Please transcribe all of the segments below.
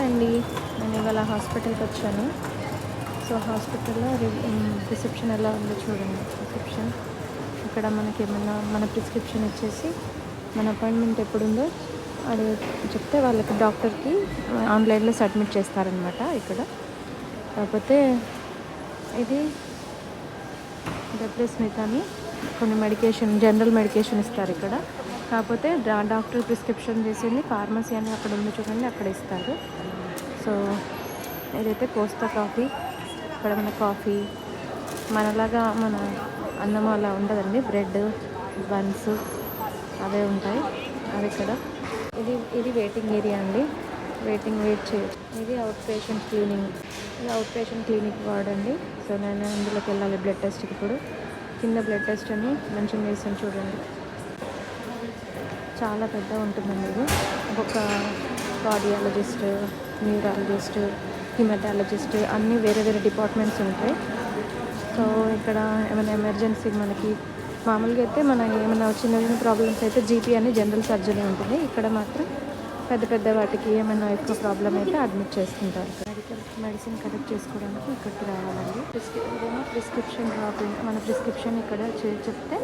అండి, నేను ఇవాళ హాస్పిటల్కి వచ్చాను. సో హాస్పిటల్లో రిసెప్షన్ ఎలా ఉందో చూడండి. రిసెప్షన్ ఇక్కడ మనకి ఏమన్నా మన ప్రిస్క్రిప్షన్ ఇచ్చేసి మన అపాయింట్మెంట్ ఎప్పుడుందో అది చెప్తే వాళ్ళకి డాక్టర్కి ఆన్లైన్లో సబ్మిట్ చేస్తారనమాట. ఇక్కడ కాకపోతే ఇది డెప్రెస్మిత్ అని కొన్ని మెడికేషన్, జనరల్ మెడికేషన్ ఇస్తారు ఇక్కడ. కాకపోతే డాక్టర్ ప్రిస్క్రిప్షన్ చేసింది ఫార్మసీ అని అక్కడ ఉంది చూడండి, అక్కడ ఇస్తారు. సో ఏదైతే కోస్తా కాఫీ, ఇక్కడ మన కాఫీ మనలాగా మన అన్నం అలా ఉండదండి, బ్రెడ్ బన్స్ అవే ఉంటాయి. అవి ఇక్కడ ఇది వెయిటింగ్ ఏరియా అండి, వెయిట్ చేయొచ్చు. ఇది అవుట్ పేషెంట్ క్లినిక్, ఇది అవుట్ పేషెంట్ క్లినిక్ వాడండి. సో నేను అందులోకి వెళ్ళాలి బ్లడ్ టెస్ట్కి. ఇప్పుడు కింద బ్లడ్ టెస్ట్ అని మెన్షన్ చేసాను చూడండి, చాలా పెద్ద ఉంటుందండి. ఇది ఒక్కొక్క కార్డియాలజిస్ట్, న్యూరాలజిస్ట్, హిమటాలజిస్ట్ అన్నీ వేరే వేరే డిపార్ట్మెంట్స్ ఉంటాయి. సో ఇక్కడ ఏమైనా ఎమర్జెన్సీ మనకి మామూలుగా అయితే మన ఏమైనా చిన్న ప్రాబ్లమ్స్ అయితే జీపీ అని జనరల్ సర్జరీ ఉంటుంది. ఇక్కడ మాత్రం పెద్ద పెద్ద వాటికి ఏమైనా ఎక్కువ ప్రాబ్లం అయితే అడ్మిట్ చేసుకుంటారు. మెడిసిన్ కలెక్ట్ చేసుకోవడానికి ఇక్కడికి రావాలండి. ప్రిస్క్రిప్షన్ డ్రాప్, మన ప్రిస్క్రిప్షన్ ఇక్కడ చెప్తే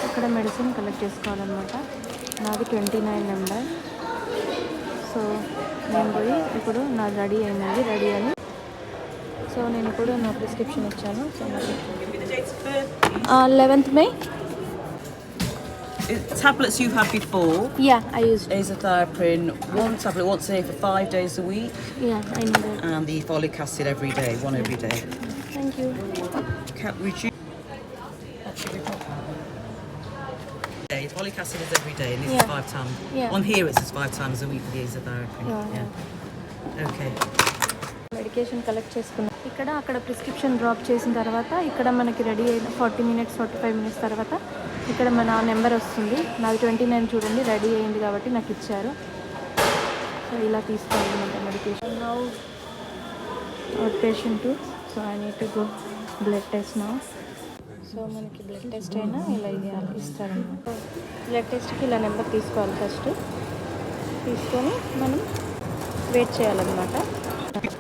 ఇక్కడ మెడిసిన్ కలెక్ట్ చేసుకోవాలన్నమాట. నాది 29 నెంబర్. సో నేను పోయి ఇప్పుడు నా రెడీ అని సో నేను ఇప్పుడు నా ప్రిస్క్రిప్షన్ ఇచ్చాను. So 11th May. Tablets you've had before. Yeah, I used Azathioprine, one tablet once a day for 5 days a week. Yeah, I know that. And the folic acid every day, one every day. Thank you. Folic acid is every day, and this Yeah. is 5 times. Yeah. On here it says 5 times a week for the azathioprine. Yeah. Okay. Medication collect చేసుకున్నాం. ఇక్కడ అక్కడ prescription drop చేసిన తర్వాత ఇక్కడ మనకి ready అయిన 45 minutes తర్వాత ఇక్కడ మన నెంబర్ వస్తుంది. నాది 29 చూడండి, రెడీ అయింది కాబట్టి నాకు ఇచ్చారు. సో ఇలా తీసుకోవాలన్నమాట medication. Now out patient. So I need to go blood test now. So మనకి బ్లడ్ టెస్ట్ అయినా ఇలా ఇస్తారన్నమాట. బ్లడ్ టెస్ట్కి ఇలా నెంబర్ తీసుకోవాలి. ఫస్ట్ తీసుకొని మనం వెయిట్ చేయాలన్నమాట.